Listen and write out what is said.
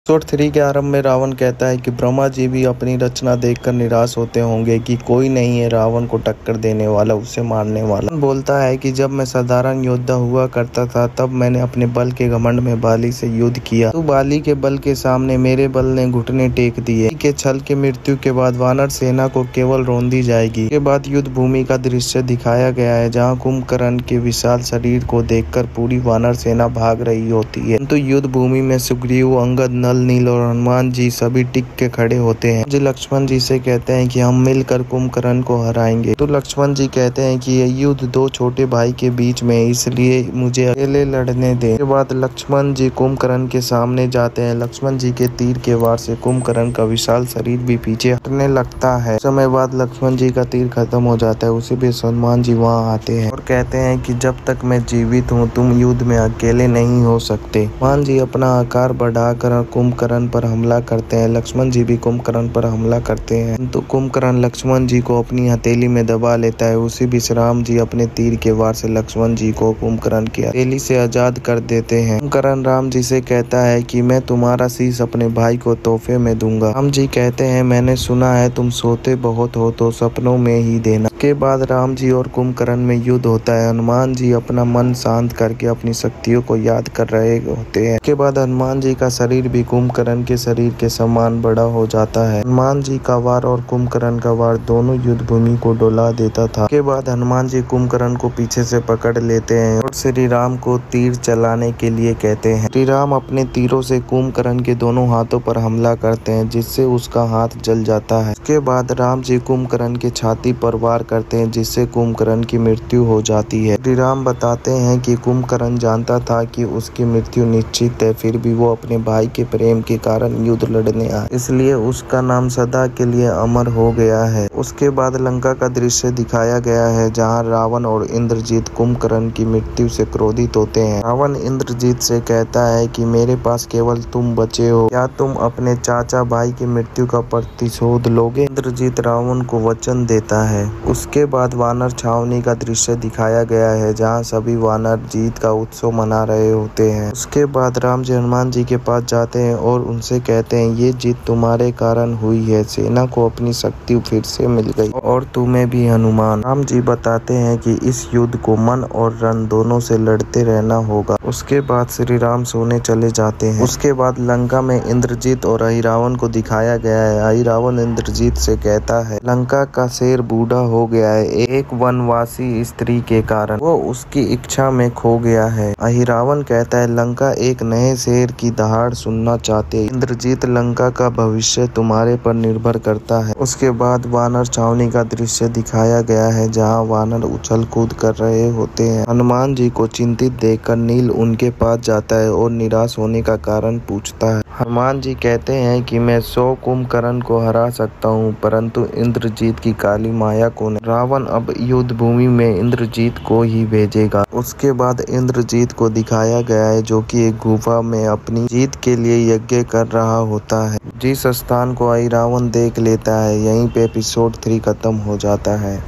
Episode 3 के आरंभ में रावण कहता है कि ब्रह्मा जी भी अपनी रचना देखकर निराश होते होंगे कि कोई नहीं है रावण को टक्कर देने वाला, उसे मारने वाला। बोलता है कि जब मैं साधारण योद्धा हुआ करता था तब मैंने अपने बल के घमंड में बाली से युद्ध किया, तो बाली के बल के सामने मेरे बल ने घुटने टेक दिए। के छल के मृत्यु के बाद वानर सेना को केवल रौंदी जाएगी। के बाद युद्ध भूमि का दृश्य दिखाया गया है जहाँ कुंभकर्ण के विशाल शरीर को देखकर पूरी वानर सेना भाग रही होती है, किंतु युद्ध भूमि में सुग्रीव, अंगद, नल, नील और हनुमान जी सभी टिक के खड़े होते हैं। जी लक्ष्मण जी से कहते हैं कि हम मिलकर कुंभकर्ण को हराएंगे, तो लक्ष्मण जी कहते हैं कि यह युद्ध दो छोटे भाई के बीच में, इसलिए मुझे अकेले लड़ने दें। इसके बाद लक्ष्मण जी कुंभकर्ण के सामने जाते हैं। लक्ष्मण जी के तीर के वार से कुंभकर्ण का विशाल शरीर भी पीछे हटने लगता है। समय बाद लक्ष्मण जी का तीर खत्म हो जाता है। उसी बीच हनुमान जी वहाँ आते हैं और कहते हैं कि जब तक मैं जीवित हूँ तुम युद्ध में अकेले नहीं हो सकते। हनुमान जी अपना आकार बढ़ाकर कुंभकर्ण पर हमला करते हैं। लक्ष्मण जी भी कुंभकर्ण पर हमला करते हैं, तो कुंभकर्ण लक्ष्मण जी को अपनी हथेली में दबा लेता है। उसी बीच राम जी अपने तीर के वार से लक्ष्मण जी को कुंभकर्ण की हथेली से आजाद कर देते हैं। कुंभकर्ण राम जी से कहता है कि मैं तुम्हारा शीश अपने भाई को तोहफे में दूंगा। राम जी कहते हैं मैंने सुना है तुम सोते बहुत हो तो सपनों में ही देना। के बाद राम जी और कुंभकर्ण में युद्ध होता है। हनुमान जी अपना मन शांत करके अपनी शक्तियों को याद कर रहे होते हैं। के बाद हनुमान जी का शरीर भी कुंभकर्ण के शरीर के समान बड़ा हो जाता है। हनुमान जी का वार और कुंभकर्ण का वार दोनों युद्ध भूमि को डोला देता था। के बाद हनुमान जी कुंभकर्ण को पीछे से पकड़ लेते हैं और श्री राम को तीर चलाने के लिए कहते हैं। श्री राम अपने तीरों से कुंभकर्ण के दोनों हाथों पर हमला करते हैं, जिससे उसका हाथ जल जाता है। उसके बाद राम जी कुंभकर्ण के छाती पर वार करते हैं, जिससे कुंभकर्ण की मृत्यु हो जाती है। श्री राम बताते हैं कि कुंभकर्ण जानता था कि उसकी मृत्यु निश्चित है, फिर भी वो अपने भाई के प्रेम के कारण युद्ध लड़ने आया, इसलिए उसका नाम सदा के लिए अमर हो गया है। उसके बाद लंका का दृश्य दिखाया गया है जहाँ रावण और इंद्रजीत कुंभकर्ण की मृत्यु से क्रोधित होते हैं। रावण इंद्रजीत से कहता है कि मेरे पास केवल तुम बचे हो, क्या तुम अपने चाचा भाई की मृत्यु का प्रतिशोध लोगे? इंद्रजीत रावण को वचन देता है। उसके बाद वानर छावनी का दृश्य दिखाया गया है जहाँ सभी वानर जीत का उत्सव मना रहे होते हैं। उसके बाद राम जी हनुमान जी के पास जाते हैं और उनसे कहते हैं ये जीत तुम्हारे कारण हुई है, सेना को अपनी शक्ति फिर से मिल गई और तुम्हें भी हनुमान। राम जी बताते हैं कि इस युद्ध को मन और रण दोनों से लड़ते रहना होगा। उसके बाद श्री राम सोने चले जाते हैं। उसके बाद लंका में इंद्रजीत और अहिरावण को दिखाया गया है। अहिरावण इंद्रजीत से कहता है लंका का शेर बूढ़ा हो गया है, एक वनवासी स्त्री के कारण वो उसकी इच्छा में खो गया है। अहिरावण कहता है लंका एक नए शेर की दहाड़ सुनना चाहते। इंद्रजीत लंका का भविष्य तुम्हारे पर निर्भर करता है। उसके बाद वानर छावनी का दृश्य दिखाया गया है जहाँ वानर उछल कूद कर रहे होते हैं। हनुमान जी को चिंतित देखकर नील उनके पास जाता है और निराश होने का कारण पूछता है। हनुमान जी कहते हैं कि मैं 100 कुंभकर्ण को हरा सकता हूँ परंतु इंद्रजीत की काली माया को नहीं। रावण अब युद्ध भूमि में इंद्रजीत को ही भेजेगा। उसके बाद इंद्रजीत को दिखाया गया है जो कि एक गुफा में अपनी जीत के लिए यज्ञ कर रहा होता है। जिस स्थान को अहिरावण देख लेता है, यहीं पे एपिसोड 3 खत्म हो जाता है।